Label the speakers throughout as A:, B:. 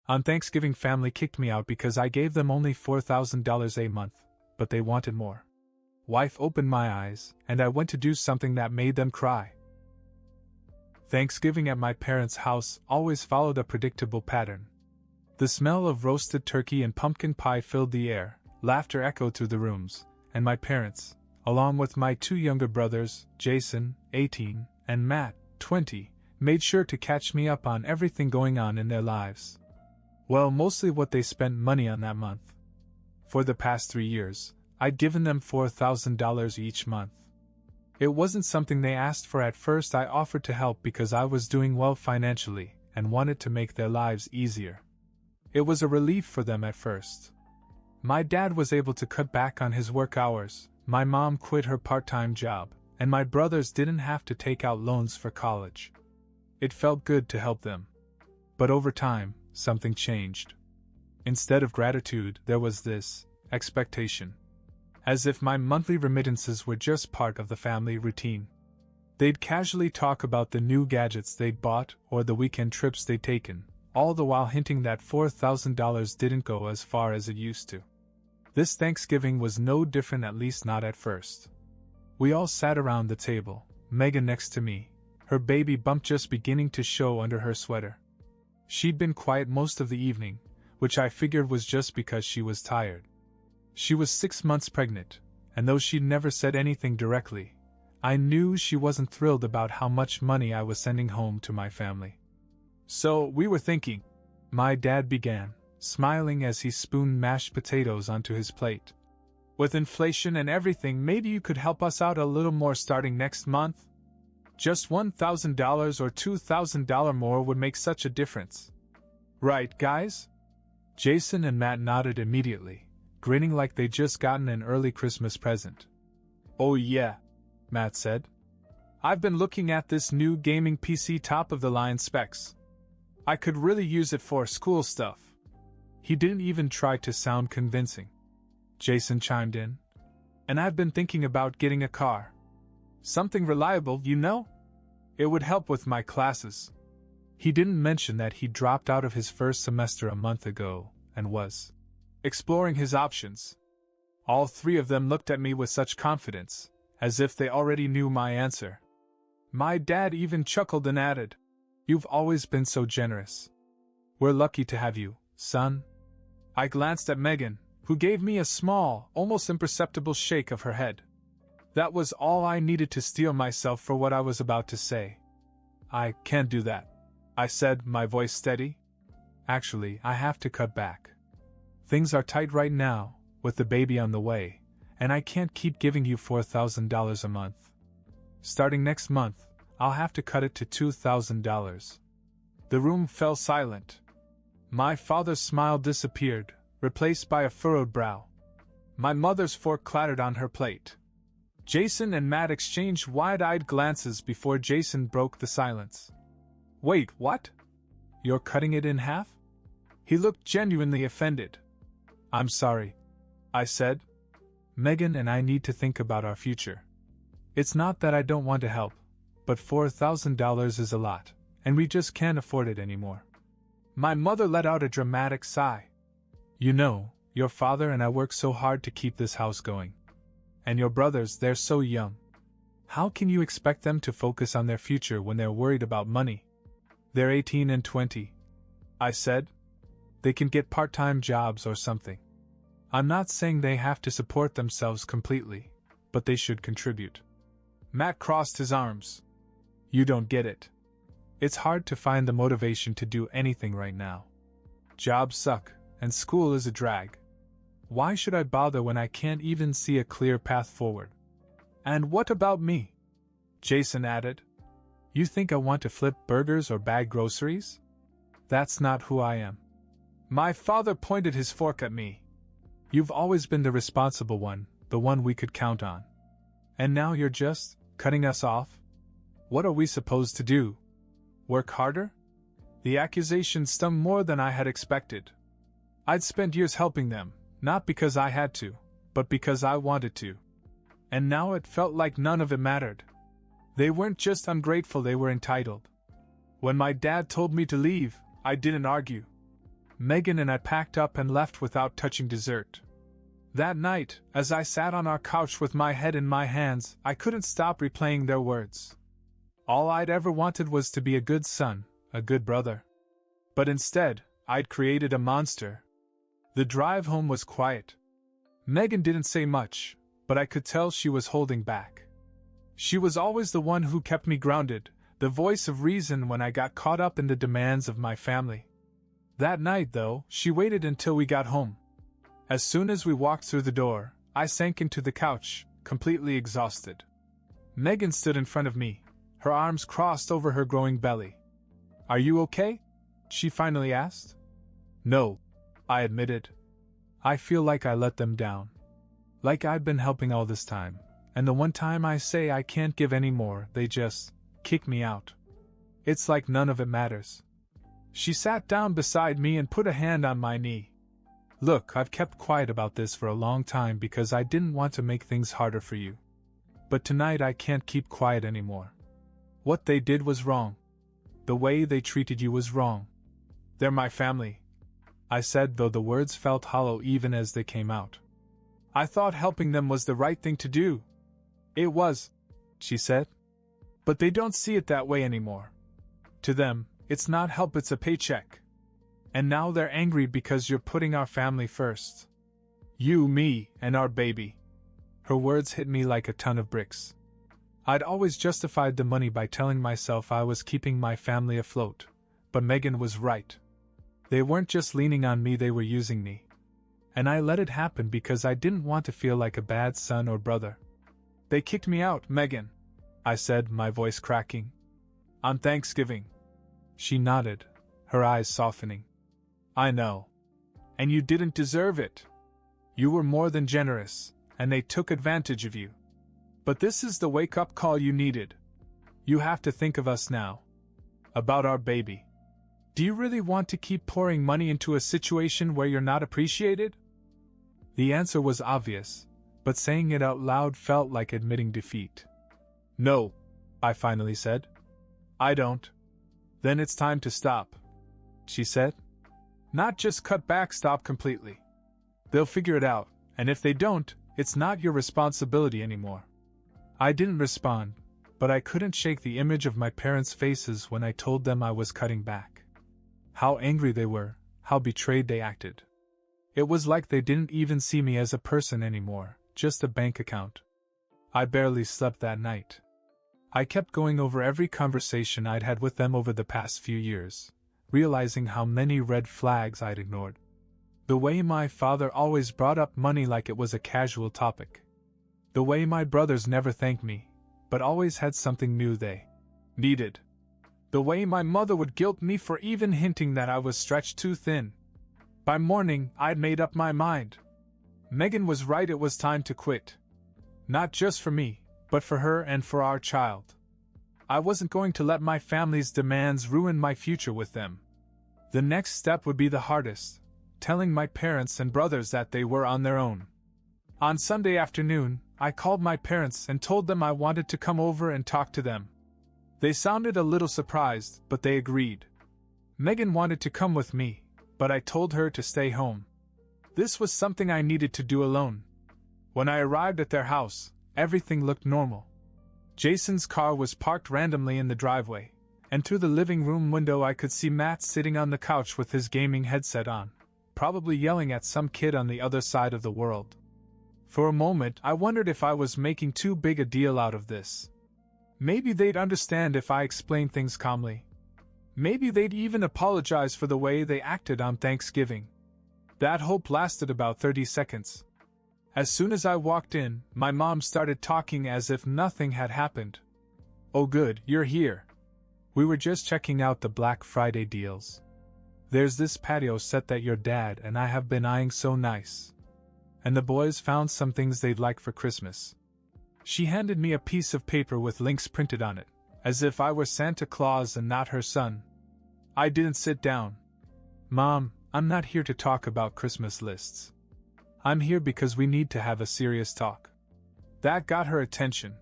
A: On Thanksgiving, family kicked me out because I gave them only $4,000 a month, but they wanted more. Wife opened my eyes, and I went to do something that made them cry. Thanksgiving at my parents' house always followed a predictable pattern. The smell of roasted turkey and pumpkin pie filled the air, laughter echoed through the rooms, and my parents, along with my two younger brothers, Jason, 18, and Matt, 20, made sure to catch me up on everything going on in their lives. Well, mostly what they spent money on that month. For the past 3 years, I'd given them $4,000 each month. It wasn't something they asked for at first. I offered to help because I was doing well financially and wanted to make their lives easier. It was a relief for them at first. My dad was able to cut back on his work hours, my mom quit her part-time job, and my brothers didn't have to take out loans for college. It felt good to help them. But over time, something changed. Instead of gratitude, there was this expectation. As if my monthly remittances were just part of the family routine. They'd casually talk about the new gadgets they'd bought or the weekend trips they'd taken, all the while hinting that $4,000 didn't go as far as it used to. This Thanksgiving was no different, at least not at first. We all sat around the table, Megan next to me, her baby bump just beginning to show under her sweater. She'd been quiet most of the evening, which I figured was just because she was tired. She was 6 months pregnant, and though she'd never said anything directly, I knew she wasn't thrilled about how much money I was sending home to my family. So, we were thinking, my dad began, smiling as he spooned mashed potatoes onto his plate. With inflation and everything, maybe you could help us out a little more starting next month? Just $1,000 or $2,000 more would make such a difference. Right, guys? Jason and Matt nodded immediately, grinning like they'd just gotten an early Christmas present. Oh yeah, Matt said. I've been looking at this new gaming PC, top-of-the-line specs. I could really use it for school stuff. He didn't even try to sound convincing. Jason chimed in. And I've been thinking about getting a car. Something reliable, you know? It would help with my classes. He didn't mention that he dropped out of his first semester a month ago, and was exploring his options. All three of them looked at me with such confidence, as if they already knew my answer. My dad even chuckled and added, "You've always been so generous. We're lucky to have you, son." I glanced at Megan, who gave me a small, almost imperceptible shake of her head. That was all I needed to steel myself for what I was about to say. "I can't do that," I said, my voice steady. "Actually, I have to cut back. Things are tight right now, with the baby on the way, and I can't keep giving you $4,000 a month. Starting next month, I'll have to cut it to $2,000. The room fell silent. My father's smile disappeared, replaced by a furrowed brow. My mother's fork clattered on her plate. Jason and Matt exchanged wide-eyed glances before Jason broke the silence. "Wait, what? You're cutting it in half?" He looked genuinely offended. "I'm sorry," I said. "Megan and I need to think about our future. It's not that I don't want to help, but $4,000 is a lot, and we just can't afford it anymore." My mother let out a dramatic sigh. "You know, your father and I work so hard to keep this house going. And your brothers, they're so young. How can you expect them to focus on their future when they're worried about money? They're 18 and 20. I said. "They can get part-time jobs or something. I'm not saying they have to support themselves completely, but they should contribute." Matt crossed his arms. "You don't get it. It's hard to find the motivation to do anything right now. Jobs suck, and school is a drag. Why should I bother when I can't even see a clear path forward?" "And what about me?" Jason added. "You think I want to flip burgers or bag groceries? That's not who I am." My father pointed his fork at me. "You've always been the responsible one, the one we could count on. And now you're just cutting us off? What are we supposed to do? Work harder?" The accusation stung more than I had expected. I'd spent years helping them, not because I had to, but because I wanted to. And now it felt like none of it mattered. They weren't just ungrateful, they were entitled. When my dad told me to leave, I didn't argue. Megan and I packed up and left without touching dessert. That night, as I sat on our couch with my head in my hands, I couldn't stop replaying their words. All I'd ever wanted was to be a good son, a good brother. But instead, I'd created a monster. The drive home was quiet. Megan didn't say much, but I could tell she was holding back. She was always the one who kept me grounded, the voice of reason when I got caught up in the demands of my family. That night, though, she waited until we got home. As soon as we walked through the door, I sank into the couch, completely exhausted. Megan stood in front of me, her arms crossed over her growing belly. "Are you okay?" she finally asked. "No," I admitted. "I feel like I let them down. Like I've been helping all this time, and the one time I say I can't give any more, they just kick me out. It's like none of it matters." She sat down beside me and put a hand on my knee. "Look, I've kept quiet about this for a long time because I didn't want to make things harder for you. But tonight I can't keep quiet anymore. What they did was wrong. The way they treated you was wrong. They're my family," I said, though the words felt hollow even as they came out. "I thought helping them was the right thing to do." "It was," she said. "But they don't see it that way anymore. To them, it's not help, it's a paycheck. And now they're angry because you're putting our family first. You, me, and our baby." Her words hit me like a ton of bricks. I'd always justified the money by telling myself I was keeping my family afloat, but Megan was right. They weren't just leaning on me, they were using me. And I let it happen because I didn't want to feel like a bad son or brother. "They kicked me out, Megan," I said, my voice cracking. "On Thanksgiving." She nodded, her eyes softening. "I know. And you didn't deserve it. You were more than generous, and they took advantage of you. But this is the wake-up call you needed. You have to think of us now. About our baby. Do you really want to keep pouring money into a situation where you're not appreciated?" The answer was obvious, but saying it out loud felt like admitting defeat. "No," I finally said. "I don't." "Then it's time to stop," she said. "Not just cut back, stop completely. They'll figure it out, and if they don't, it's not your responsibility anymore." I didn't respond, but I couldn't shake the image of my parents' faces when I told them I was cutting back. How angry they were, how betrayed they acted. It was like they didn't even see me as a person anymore, just a bank account. I barely slept that night. I kept going over every conversation I'd had with them over the past few years, realizing how many red flags I'd ignored. The way my father always brought up money like it was a casual topic. The way my brothers never thanked me, but always had something new they needed. The way my mother would guilt me for even hinting that I was stretched too thin. By morning, I'd made up my mind. Megan was right, it was time to quit. Not just for me, but for her and for our child. I wasn't going to let my family's demands ruin my future with them. The next step would be the hardest, telling my parents and brothers that they were on their own. On Sunday afternoon, I called my parents and told them I wanted to come over and talk to them. They sounded a little surprised, but they agreed. Megan wanted to come with me, but I told her to stay home. This was something I needed to do alone. When I arrived at their house, everything looked normal. Jason's car was parked randomly in the driveway, and through the living room window I could see Matt sitting on the couch with his gaming headset on, probably yelling at some kid on the other side of the world. For a moment, I wondered if I was making too big a deal out of this. Maybe they'd understand if I explained things calmly. Maybe they'd even apologize for the way they acted on Thanksgiving. That hope lasted about 30 seconds. As soon as I walked in, my mom started talking as if nothing had happened. "Oh good, you're here. We were just checking out the Black Friday deals. There's this patio set that your dad and I have been eyeing, so nice. And the boys found some things they'd like for Christmas." She handed me a piece of paper with links printed on it, as if I were Santa Claus and not her son. I didn't sit down. "Mom, I'm not here to talk about Christmas lists. I'm here because we need to have a serious talk." That got her attention.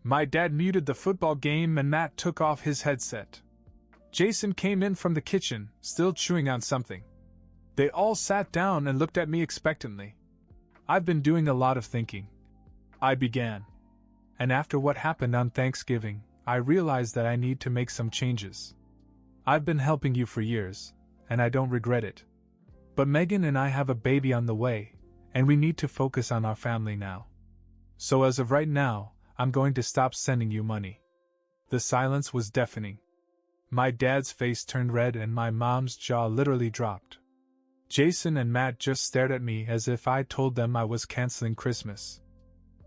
A: My dad muted the football game and Matt took off his headset. Jason came in from the kitchen, still chewing on something. They all sat down and looked at me expectantly. I've been doing a lot of thinking. I began. And after what happened on Thanksgiving, I realized that I need to make some changes. I've been helping you for years, and I don't regret it. But Megan and I have a baby on the way, and we need to focus on our family now. So as of right now, I'm going to stop sending you money. The silence was deafening. My dad's face turned red and my mom's jaw literally dropped. Jason and Matt just stared at me as if I told them I was canceling Christmas.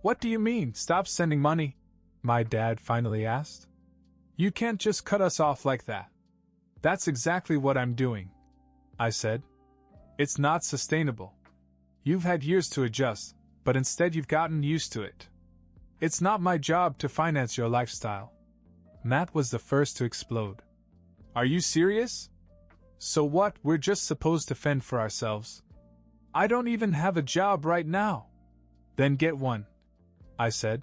A: What do you mean, stop sending money? My dad finally asked. You can't just cut us off like that. That's exactly what I'm doing, I said. It's not sustainable. You've had years to adjust, but instead you've gotten used to it. It's not my job to finance your lifestyle. Matt was the first to explode. Are you serious? So what, we're just supposed to fend for ourselves? I don't even have a job right now. Then get one, I said.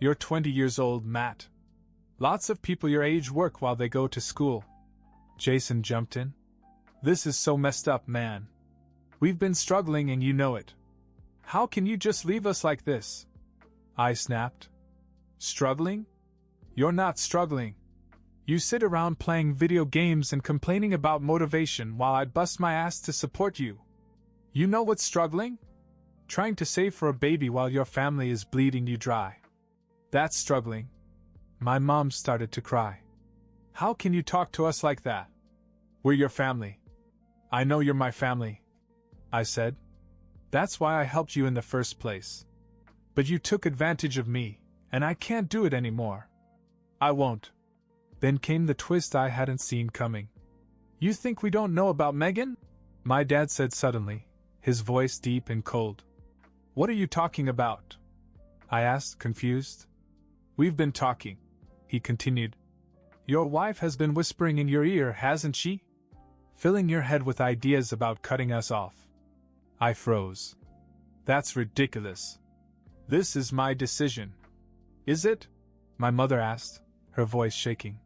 A: You're 20 years old, Matt. Lots of people your age work while they go to school. Jason jumped in. This is so messed up, man. We've been struggling and you know it. How can you just leave us like this? I snapped. Struggling? You're not struggling. You sit around playing video games and complaining about motivation while I bust my ass to support you. You know what's struggling? Trying to save for a baby while your family is bleeding you dry. That's struggling. My mom started to cry. How can you talk to us like that? We're your family. I know you're my family, I said. That's why I helped you in the first place. But you took advantage of me, and I can't do it anymore. I won't. Then came the twist I hadn't seen coming. You think we don't know about Megan? My dad said suddenly, his voice deep and cold. What are you talking about? I asked, confused. We've been talking, he continued. Your wife has been whispering in your ear, hasn't she? Filling your head with ideas about cutting us off. I froze. That's ridiculous. This is my decision. Is it? My mother asked, her voice shaking.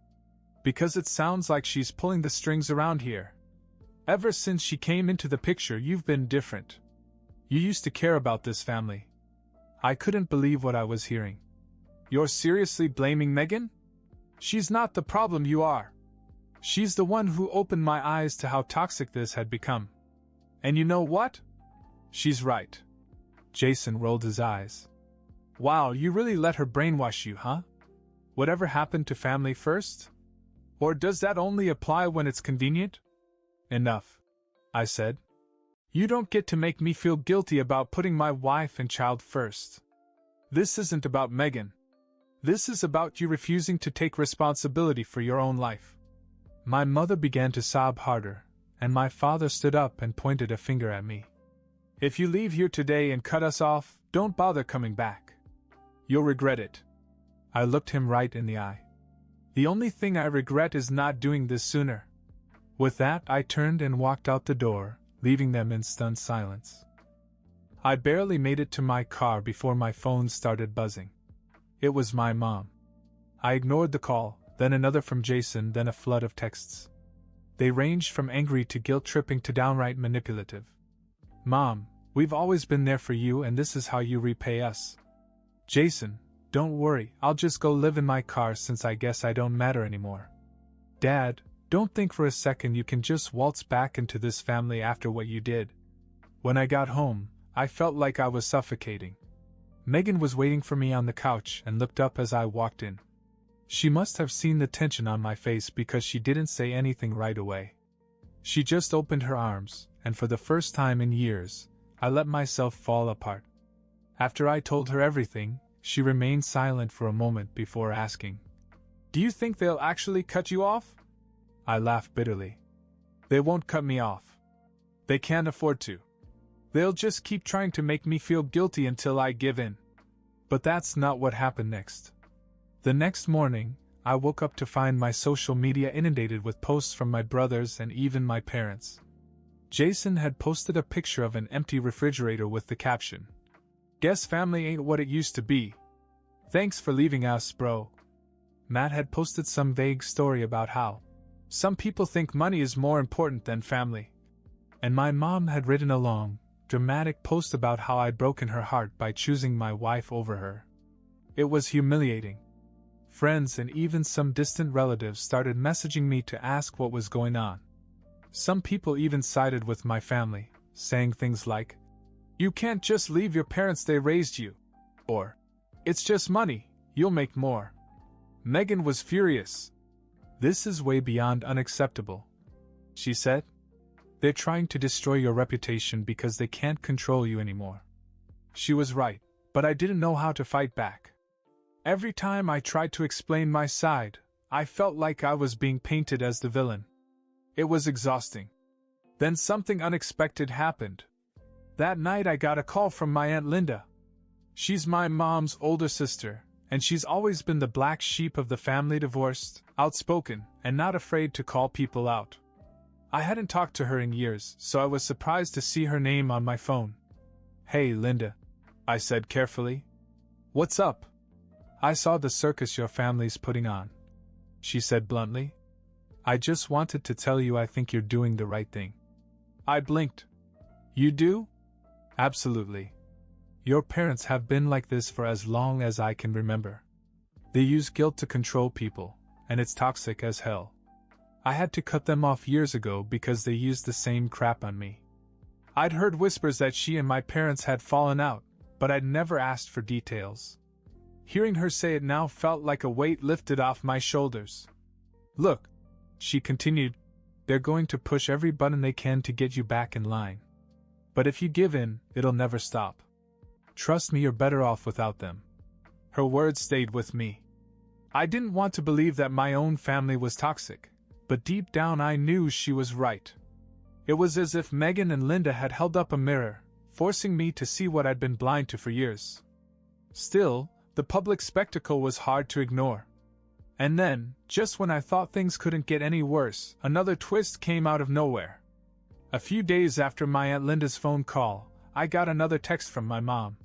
A: Because it sounds like she's pulling the strings around here. Ever since she came into the picture, you've been different. You used to care about this family. I couldn't believe what I was hearing. You're seriously blaming Megan? She's not the problem, you are. She's the one who opened my eyes to how toxic this had become. And you know what? She's right. Jason rolled his eyes. Wow, you really let her brainwash you, huh? Whatever happened to family first? Or does that only apply when it's convenient? Enough, I said. You don't get to make me feel guilty about putting my wife and child first. This isn't about Megan. This is about you refusing to take responsibility for your own life. My mother began to sob harder, and my father stood up and pointed a finger at me. If you leave here today and cut us off, don't bother coming back. You'll regret it. I looked him right in the eye. The only thing I regret is not doing this sooner. With that, I turned and walked out the door, leaving them in stunned silence. I barely made it to my car before my phone started buzzing. It was my mom. I ignored the call, then another from Jason, then a flood of texts. They ranged from angry to guilt-tripping to downright manipulative. Mom, we've always been there for you and this is how you repay us. Jason, don't worry, I'll just go live in my car since I guess I don't matter anymore. Dad, don't think for a second you can just waltz back into this family after what you did. When I got home, I felt like I was suffocating. Megan was waiting for me on the couch and looked up as I walked in. She must have seen the tension on my face because she didn't say anything right away. She just opened her arms, and for the first time in years, I let myself fall apart. After I told her everything, she remained silent for a moment before asking, Do you think they'll actually cut you off? I laughed bitterly. They won't cut me off. They can't afford to. They'll just keep trying to make me feel guilty until I give in. But that's not what happened next. The next morning, I woke up to find my social media inundated with posts from my brothers and even my parents. Jason had posted a picture of an empty refrigerator with the caption, Guess family ain't what it used to be. Thanks for leaving us, bro. Matt had posted some vague story about how some people think money is more important than family. And my mom had written a long, dramatic post about how I'd broken her heart by choosing my wife over her. It was humiliating. Friends and even some distant relatives started messaging me to ask what was going on. Some people even sided with my family, saying things like, "You can't just leave your parents, they raised you," or, "It's just money, you'll make more." Megan was furious. "This is way beyond unacceptable," she said. "They're trying to destroy your reputation because they can't control you anymore." She was right, but I didn't know how to fight back. Every time I tried to explain my side, I felt like I was being painted as the villain. It was exhausting. Then something unexpected happened. That night I got a call from my Aunt Linda. She's my mom's older sister, and she's always been the black sheep of the family, divorced, outspoken, and not afraid to call people out. I hadn't talked to her in years, so I was surprised to see her name on my phone. "Hey, Linda," I said carefully. "What's up?" "I saw the circus your family's putting on," she said bluntly. "I just wanted to tell you I think you're doing the right thing." I blinked. "You do?" "Absolutely. Your parents have been like this for as long as I can remember. They use guilt to control people, and it's toxic as hell. I had to cut them off years ago because they used the same crap on me." I'd heard whispers that she and my parents had fallen out, but I'd never asked for details. Hearing her say it now felt like a weight lifted off my shoulders. "Look," she continued, "they're going to push every button they can to get you back in line. But if you give in, it'll never stop. Trust me, you're better off without them." Her words stayed with me. I didn't want to believe that my own family was toxic, but deep down I knew she was right. It was as if Megan and Linda had held up a mirror, forcing me to see what I'd been blind to for years. Still, the public spectacle was hard to ignore. And then, just when I thought things couldn't get any worse, another twist came out of nowhere. A few days after my Aunt Linda's phone call, I got another text from my mom.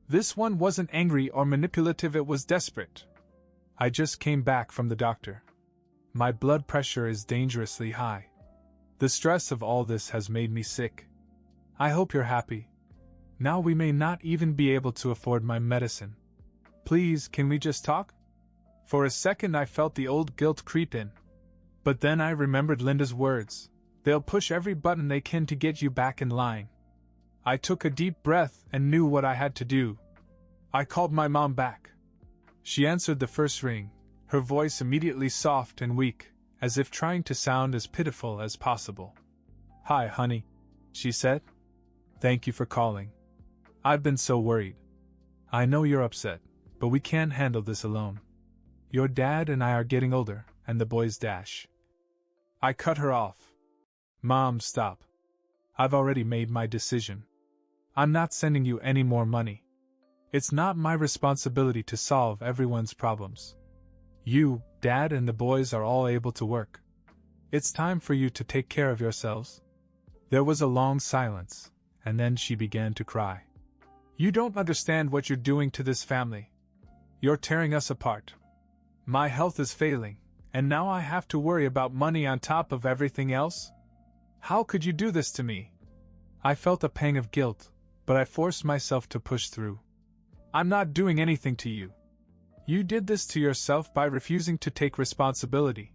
A: This one wasn't angry or manipulative, it was desperate. "I just came back from the doctor. My blood pressure is dangerously high. The stress of all this has made me sick. I hope you're happy. Now we may not even be able to afford my medicine. Please, can we just talk?" For a second I felt the old guilt creep in. But then I remembered Linda's words. "They'll push every button they can to get you back in line." I took a deep breath and knew what I had to do. I called my mom back. She answered the first ring, her voice immediately soft and weak, as if trying to sound as pitiful as possible. "Hi, honey," she said. "Thank you for calling. I've been so worried. I know you're upset, but we can't handle this alone. Your dad and I are getting older, and the boys dash." I cut her off. "Mom, stop. I've already made my decision. I'm not sending you any more money. It's not my responsibility to solve everyone's problems. You, Dad, and the boys are all able to work. It's time for you to take care of yourselves." There was a long silence, and then she began to cry. "You don't understand what you're doing to this family. You're tearing us apart. My health is failing, and now I have to worry about money on top of everything else? How could you do this to me?" I felt a pang of guilt, but I forced myself to push through. "I'm not doing anything to you. You did this to yourself by refusing to take responsibility.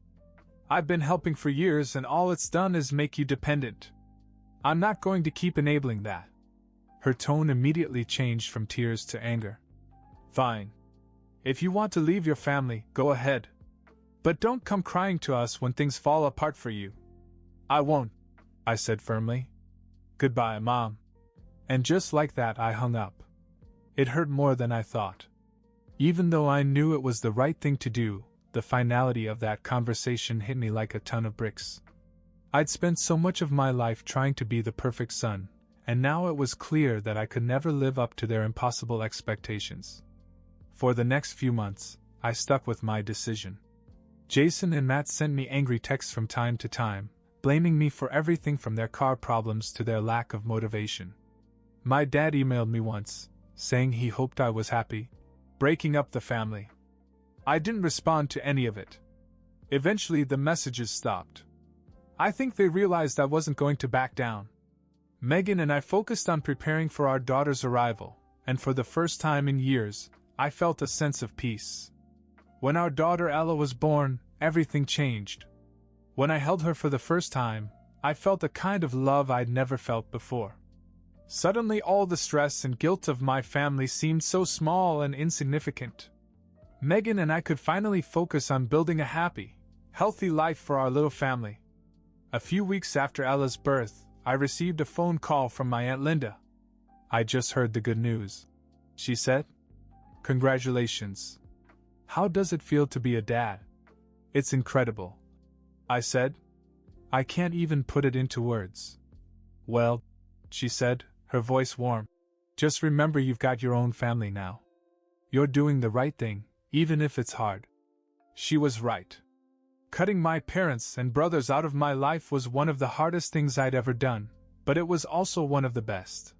A: I've been helping for years and all it's done is make you dependent. I'm not going to keep enabling that." Her tone immediately changed from tears to anger. "Fine. If you want to leave your family, go ahead. But don't come crying to us when things fall apart for you." "I won't," I said firmly. "Goodbye, Mom." And just like that I hung up. It hurt more than I thought. Even though I knew it was the right thing to do, the finality of that conversation hit me like a ton of bricks. I'd spent so much of my life trying to be the perfect son, and now it was clear that I could never live up to their impossible expectations. For the next few months, I stuck with my decision. Jason and Matt sent me angry texts from time to time, blaming me for everything from their car problems to their lack of motivation. My dad emailed me once, saying he hoped I was happy, breaking up the family. I didn't respond to any of it. Eventually the messages stopped. I think they realized I wasn't going to back down, Megan and I focused on preparing for our daughter's arrival, and for the first time in years, I felt a sense of peace. When our daughter Ella was born, everything changed. When I held her for the first time, I felt a kind of love I'd never felt before. Suddenly all the stress and guilt of my family seemed so small and insignificant. Megan and I could finally focus on building a happy, healthy life for our little family. A few weeks after Ella's birth, I received a phone call from my Aunt Linda. "I just heard the good news," she said. "Congratulations. How does it feel to be a dad?" "It's incredible," I said. "I can't even put it into words." "Well," she said, her voice warm, "just remember you've got your own family now. You're doing the right thing, even if it's hard." She was right. Cutting my parents and brothers out of my life was one of the hardest things I'd ever done, but it was also one of the best.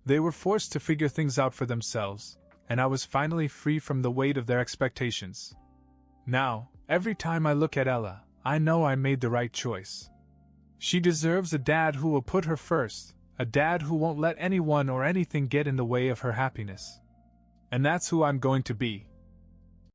A: They were forced to figure things out for themselves, and I was finally free from the weight of their expectations. Now, every time I look at Ella, I know I made the right choice. She deserves a dad who will put her first, a dad who won't let anyone or anything get in the way of her happiness. And that's who I'm going to be.